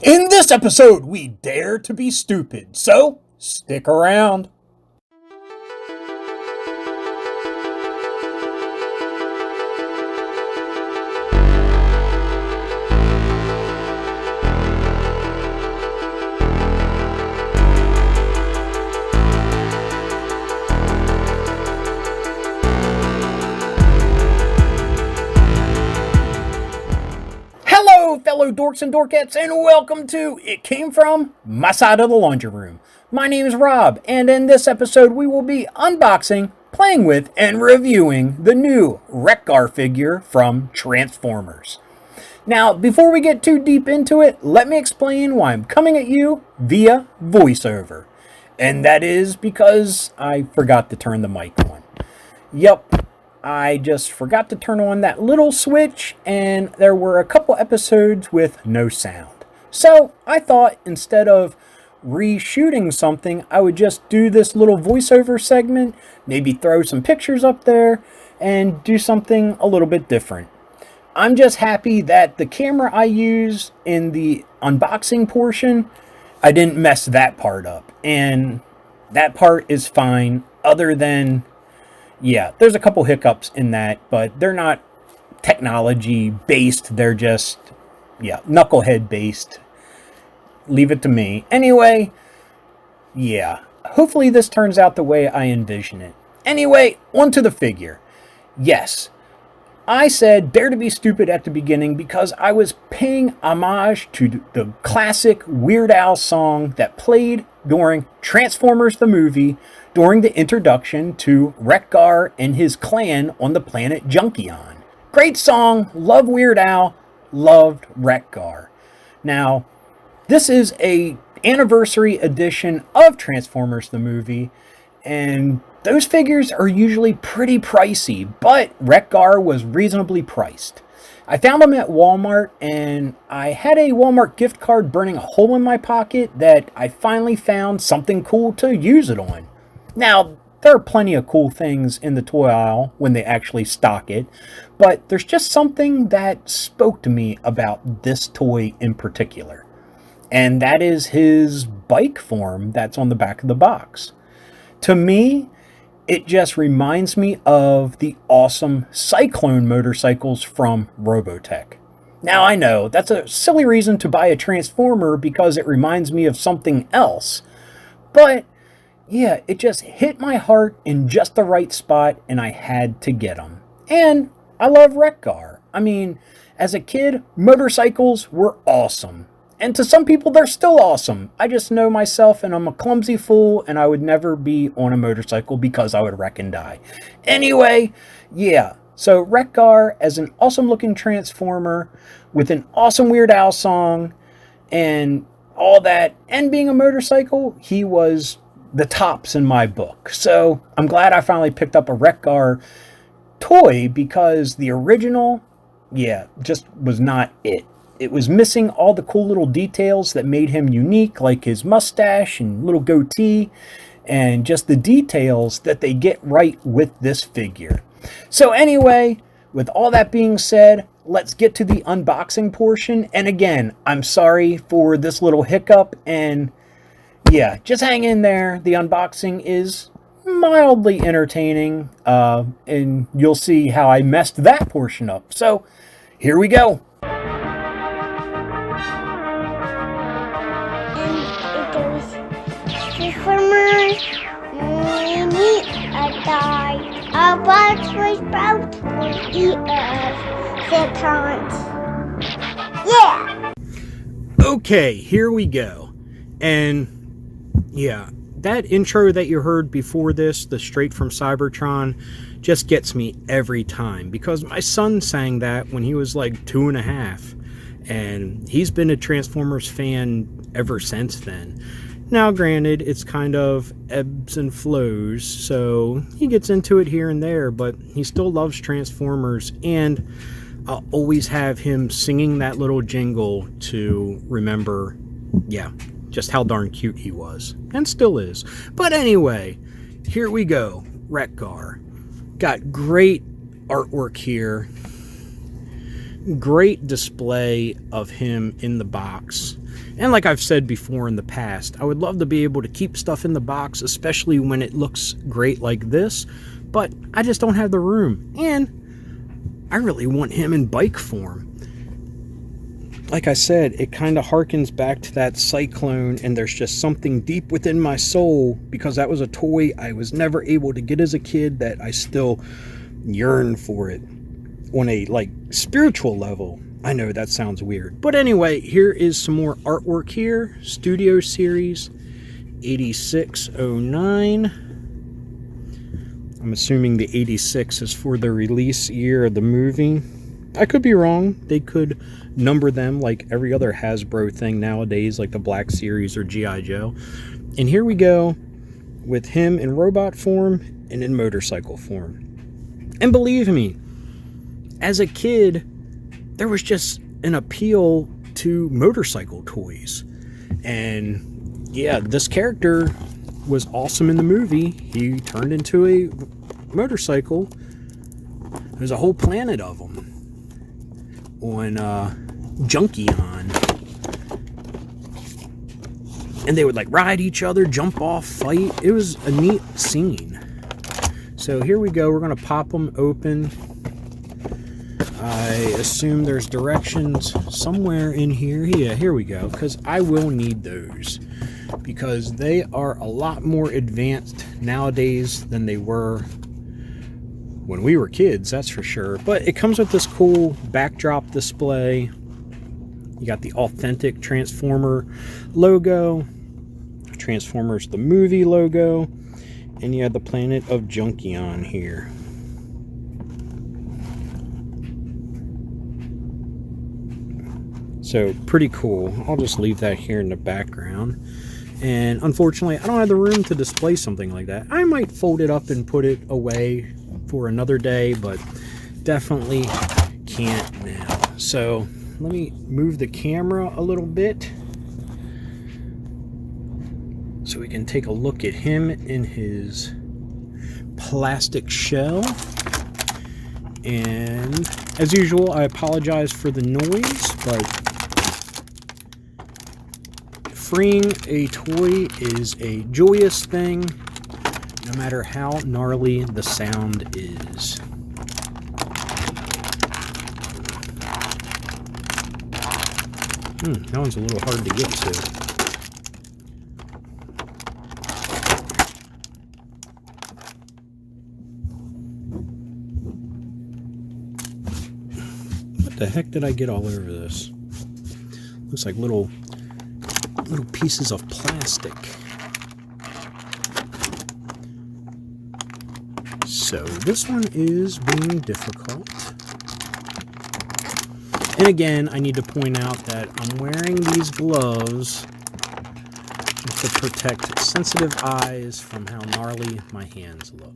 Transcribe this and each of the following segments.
In this episode, we dare to be stupid, so stick around. Hello, fellow dorks and dorkettes, and welcome to It Came From My Side of the Laundry Room. My name is Rob, and in this episode we will be unboxing, playing with, and reviewing the new Wreck-Gar figure from Transformers. Now, before we get too deep into it, let me explain why I'm coming at you via voiceover. And that is because I forgot to turn the mic on. Yup. I just forgot to turn on that little switch, and there were a couple episodes with no sound. So I thought instead of reshooting something, I would just do this little voiceover segment, maybe throw some pictures up there, and do something a little bit different. I'm just happy that the camera I use in the unboxing portion, I didn't mess that part up. And that part is fine, other than... yeah, there's a couple hiccups in that, but they're not technology based. They're just, knucklehead based. Leave it to me. Anyway, hopefully this turns out the way I envision it. Anyway, onto the figure. Yes, I said dare to be stupid at the beginning because I was paying homage to the classic Weird Al song that played during Transformers the movie during the introduction to Wreck-Gar and his clan on the planet Junkion. Great song, love Weird Al, loved Wreck-Gar. Now, this is a anniversary edition of Transformers the movie, and those figures are usually pretty pricey, but Wreck-Gar was reasonably priced. I found them at Walmart, and I had a Walmart gift card burning a hole in my pocket that I finally found something cool to use it on. Now, there are plenty of cool things in the toy aisle when they actually stock it, but there's just something that spoke to me about this toy in particular. And that is his bike form that's on the back of the box. To me, it just reminds me of the awesome Cyclone motorcycles from Robotech. Now, I know that's a silly reason to buy a Transformer because it reminds me of something else, but yeah, it just hit my heart in just the right spot, and I had to get them. And I love Wreck-Gar. I mean, as a kid, motorcycles were awesome. And to some people, they're still awesome. I just know myself, and I'm a clumsy fool, and I would never be on a motorcycle because I would wreck and die. Anyway, so Wreck-Gar as an awesome-looking Transformer with an awesome Weird Al song and all that, and being a motorcycle, he was the tops in my book. So I'm glad I finally picked up a Wreck-Gar toy because the original, just was not it. It was missing all the cool little details that made him unique, like his mustache and little goatee, and just the details that they get right with this figure. So anyway, with all that being said, let's get to the unboxing portion. And again, I'm sorry for this little hiccup, and just hang in there. The unboxing is mildly entertaining, and you'll see how I messed that portion up. So, here we go. And it goes, Transformers, we need a die. Our box was about to eat us. Yeah! Okay, here we go. And that intro that you heard before this, the Straight from Cybertron, just gets me every time because my son sang that when he was like 2.5, and he's been a Transformers fan ever since then. Now, granted, it's kind of ebbs and flows, so he gets into it here and there, but he still loves Transformers, and I'll always have him singing that little jingle to remember, just how darn cute he was, and still is. But anyway, here we go. Wreck-Gar. Got great artwork here. great display of him in the box. And like I've said before in the past, I would love to be able to keep stuff in the box, especially when it looks great like this, but I just don't have the room. And I really want him in bike form. Like I said, it kind of harkens back to that Cyclone, and there's just something deep within my soul, because that was a toy I was never able to get as a kid, that I still yearn for it on a like spiritual level. I know that sounds weird, but anyway, here is some more artwork here. Studio Series 8609. I'm assuming the 86 is for the release year of the movie. I could be wrong. They could number them like every other Hasbro thing nowadays, like the Black Series or G.I. Joe. And here we go with him in robot form and in motorcycle form. And believe me, as a kid, there was just an appeal to motorcycle toys. And yeah, this character was awesome in the movie. He turned into a motorcycle. There's a whole planet of them on Junkion. And they would like ride each other, jump off, fight. It was a neat scene. So here we go. We're going to pop them open. I assume there's directions somewhere in here. Yeah, here we go. Because I will need those. Because they are a lot more advanced nowadays than they were when we were kids, that's for sure. But it comes with this cool backdrop display. You got the authentic Transformer logo. Transformers the movie logo. And you have the planet of Junkion here. So pretty cool. I'll just leave that here in the background. And unfortunately, I don't have the room to display something like that. I might fold it up and put it away for another day, but definitely can't now. So let me move the camera a little bit so we can take a look at him in his plastic shell. And as usual, I apologize for the noise, but freeing a toy is a joyous thing, no matter how gnarly the sound is. That one's a little hard to get to. What the heck did I get all over this? Looks like little pieces of plastic. So this one is being difficult. And again, I need to point out that I'm wearing these gloves to protect sensitive eyes from how gnarly my hands look.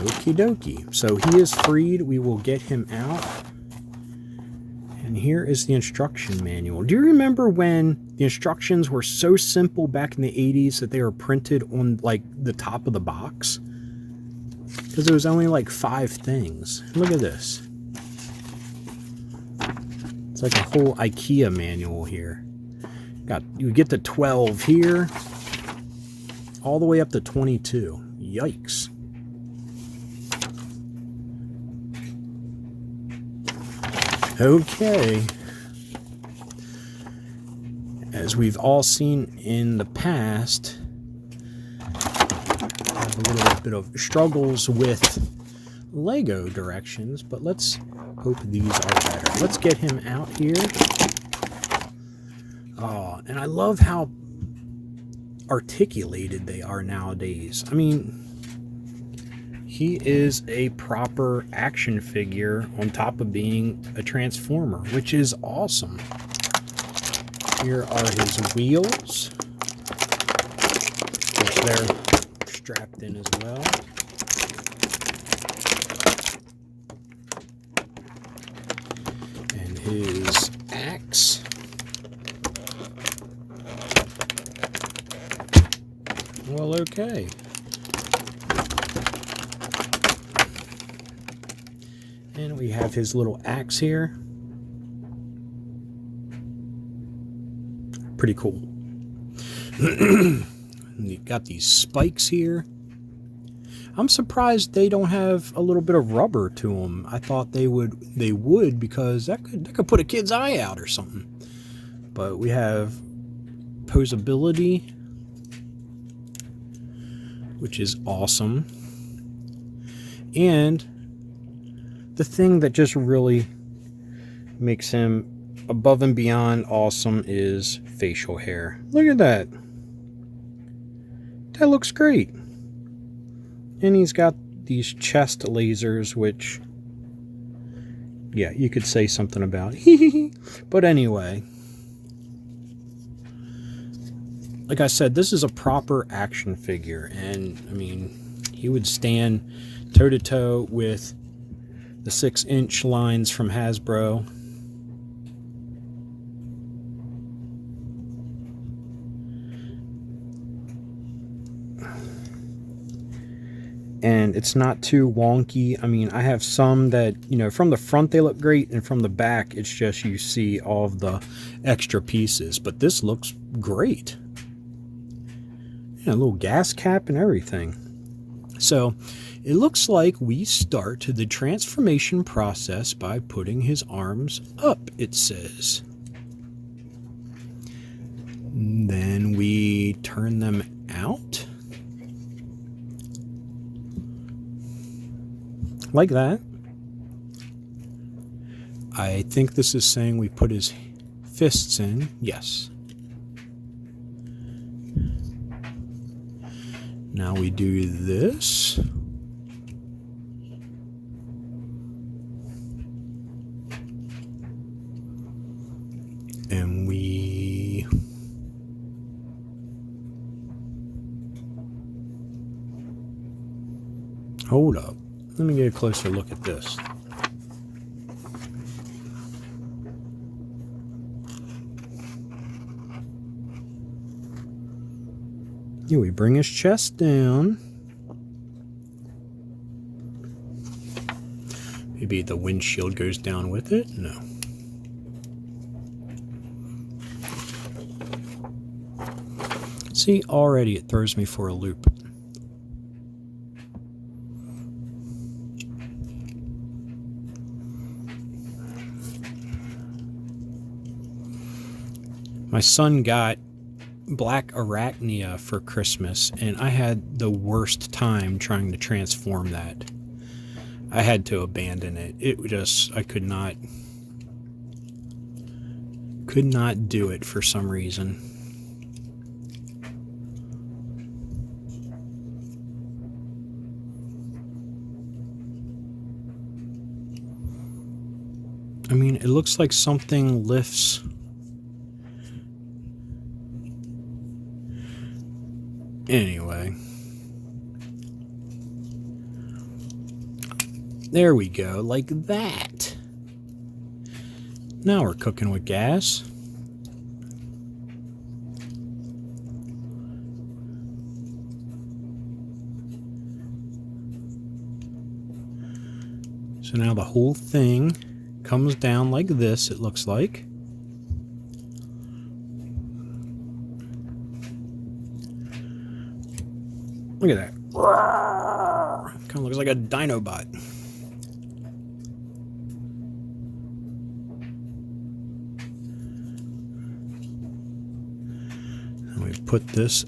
Okie dokie. So he is freed. We will get him out. And here is the instruction manual. Do you remember when the instructions were so simple back in the 80s that they were printed on like the top of the box? Because there was only like 5 things. Look at this. It's like a whole IKEA manual here. You get to 12 here, all the way up to 22. Yikes. Okay. As we've all seen in the past, I have a little bit of struggles with Lego directions, but let's hope these are better. Let's get him out here. Oh, and I love how articulated they are nowadays. I mean, he is a proper action figure on top of being a Transformer, which is awesome. Here are his wheels, which they're strapped in as well. And his axe. Okay. And we have his little axe here. Pretty cool. You got these spikes here. I'm surprised they don't have a little bit of rubber to them. I thought they would because that could put a kid's eye out or something. But we have posability, which is awesome. And the thing that just really makes him above and beyond awesome is facial hair. Look at that. That looks great. And he's got these chest lasers, which, yeah, you could say something about. But anyway, like I said, this is a proper action figure. And, I mean, he would stand toe-to-toe with the 6-inch lines from Hasbro. And it's not too wonky. I mean, I have some that, you know, from the front they look great, and from the back it's just you see all of the extra pieces. But this looks great. Yeah, a little gas cap and everything. So it looks like we start the transformation process by putting his arms up, it says. Then we turn them out. Like that. I think this is saying we put his fists in. Yes. Now we do this. And we hold up. Let me get a closer look at this. Here we bring his chest down. Maybe the windshield goes down with it? No. See, already it throws me for a loop. My son got Black Arachnia for Christmas, and I had the worst time trying to transform that. I had to abandon it. It just, I could not do it for some reason. I mean, it looks like something lifts. Anyway, there we go, like that. Now we're cooking with gas. So now the whole thing comes down like this, it looks like. Look at that. Kind of looks like a Dinobot. And we put this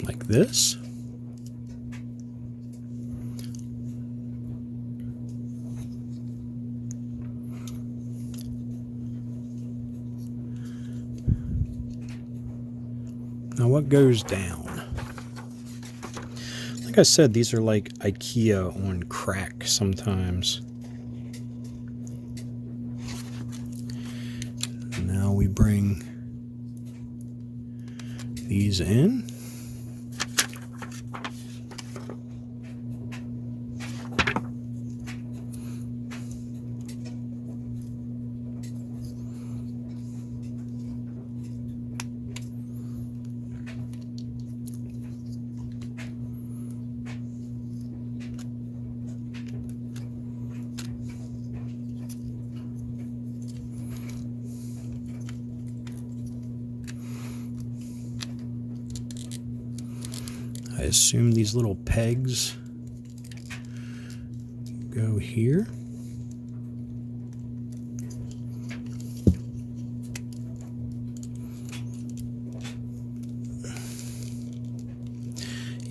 like this. Now what goes down? Like I said, these are like IKEA on crack sometimes. Now we bring these in. I assume these little pegs go here.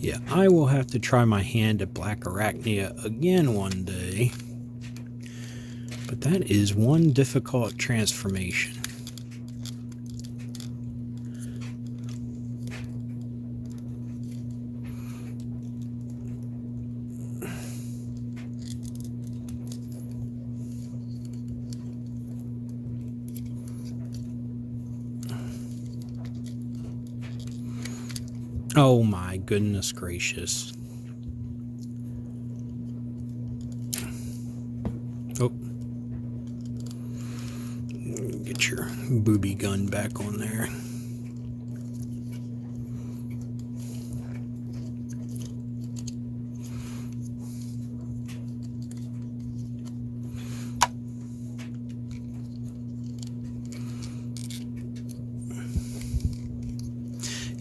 Yeah, I will have to try my hand at Black Arachnia again one day. But that is one difficult transformation. Oh my goodness gracious. Oh. Get your booby gun back on there.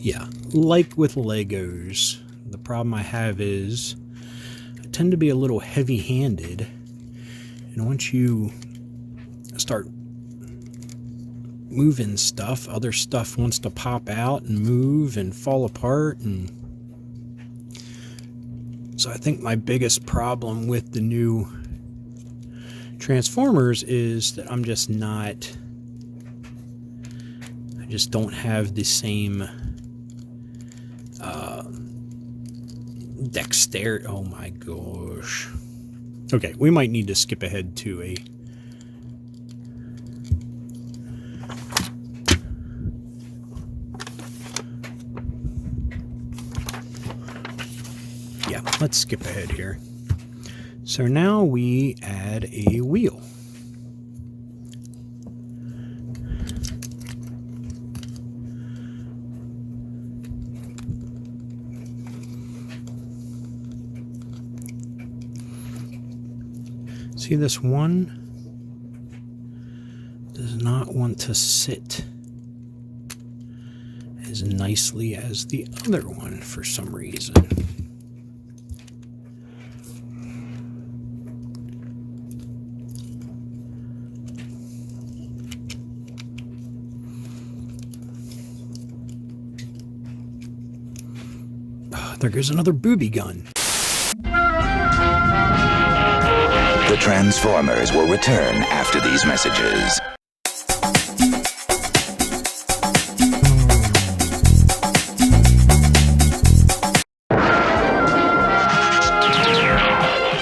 Yeah, like with Legos, the problem I have is I tend to be a little heavy-handed, and once you start moving stuff, other stuff wants to pop out and move and fall apart, and so I think my biggest problem with the new Transformers is that I just don't have the same dexterity. Oh my gosh. Okay, we might need to skip ahead to a yeah, let's skip ahead here. So now we add a wheel. See, this one does not want to sit as nicely as the other one for some reason. Oh, there goes another booby gun. The Transformers will return after these messages.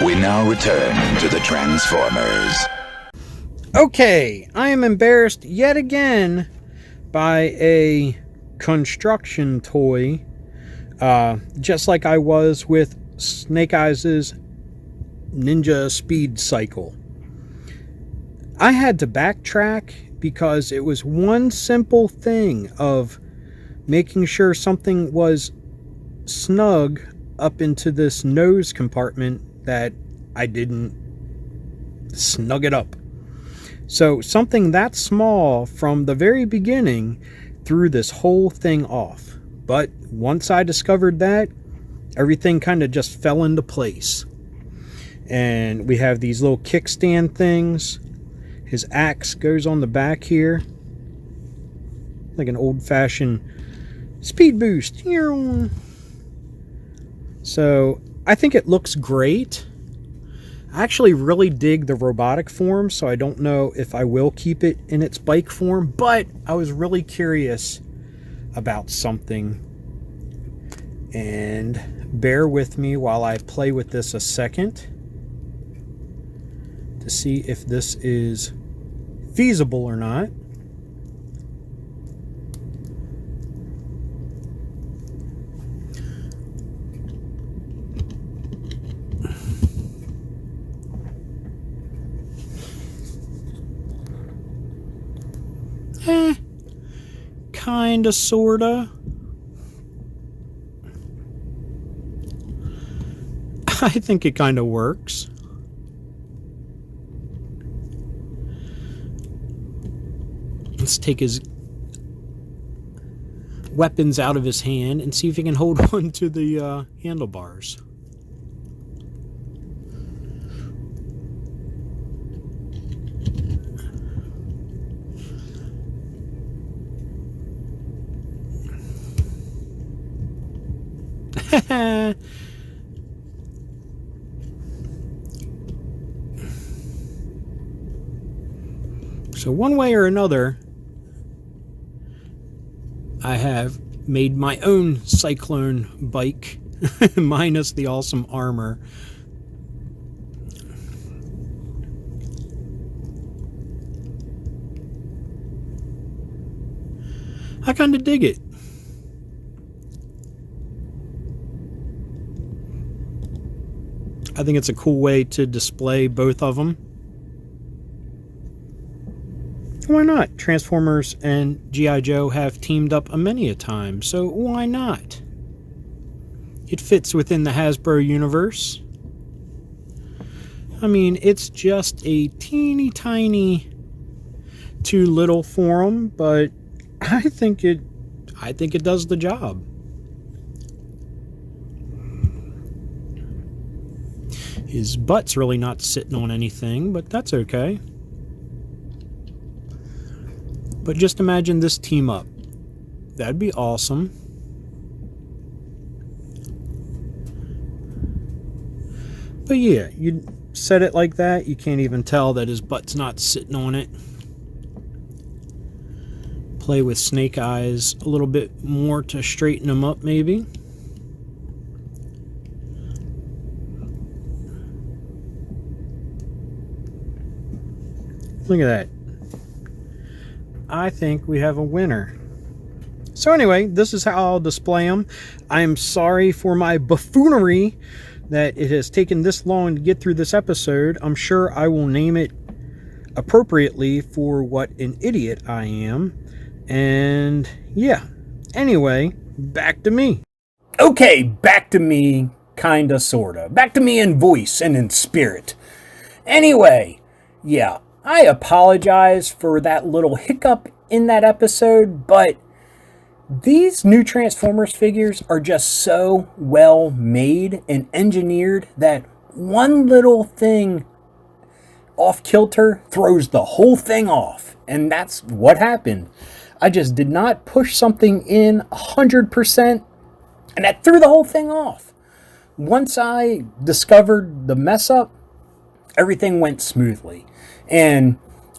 We now return to the Transformers. Okay, I am embarrassed yet again by a construction toy, just like I was with Snake Eyes' Ninja Speed Cycle. I had to backtrack because it was one simple thing of making sure something was snug up into this nose compartment that I didn't snug it up. So something that small from the very beginning threw this whole thing off. But once I discovered that, everything kind of just fell into place. And we have these little kickstand things. His axe goes on the back here, like an old-fashioned speed boost. So I think it looks great. I actually really dig the robotic form, so I don't know if I will keep it in its bike form, but I was really curious about something. And bear with me while I play with this a second to see if this is feasible or not. Kinda, sorta. I think it kinda works. Let's take his weapons out of his hand and see if he can hold on to the handlebars. So one way or another, I have made my own Cyclone bike, minus the awesome armor. I kind of dig it. I think it's a cool way to display both of them. Why not? Transformers and G.I. Joe have teamed up many a time, so why not? It fits within the Hasbro universe. I mean, it's just a teeny tiny too little for them, but I think it does the job. His butt's really not sitting on anything, but that's okay. But just imagine this team up. That'd be awesome. But yeah, you set it like that, you can't even tell that his butt's not sitting on it. Play with Snake Eyes a little bit more to straighten him up, maybe. Look at that. I think we have a winner. So anyway, this is how I'll display them. I'm sorry for my buffoonery that it has taken this long to get through this episode. I'm sure I will name it appropriately for what an idiot I am. And yeah, anyway, back to me. Okay, back to me, kinda, sorta. Back to me in voice and in spirit. Anyway, yeah, I apologize for that little hiccup in that episode, but these new Transformers figures are just so well made and engineered that one little thing off kilter throws the whole thing off. And that's what happened. I just did not push something in 100%, and that threw the whole thing off. Once I discovered the mess up, everything went smoothly. And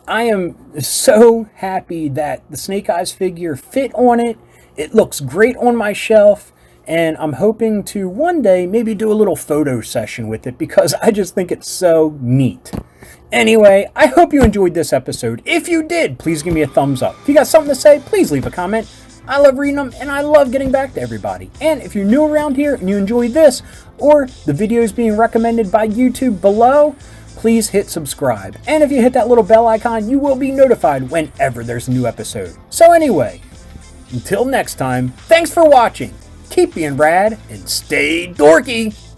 I am so happy that the Snake Eyes figure fit on it. It looks great on my shelf, and I'm hoping to one day maybe do a little photo session with it because I just think it's so neat. Anyway, I hope you enjoyed this episode. If you did, please give me a thumbs up. If you got something to say, please leave a comment. I love reading them, and I love getting back to everybody. And if you're new around here and you enjoy this, or the videos being recommended by YouTube below, please hit subscribe. And if you hit that little bell icon, you will be notified whenever there's a new episode. So anyway, until next time, thanks for watching. Keep being rad and stay dorky.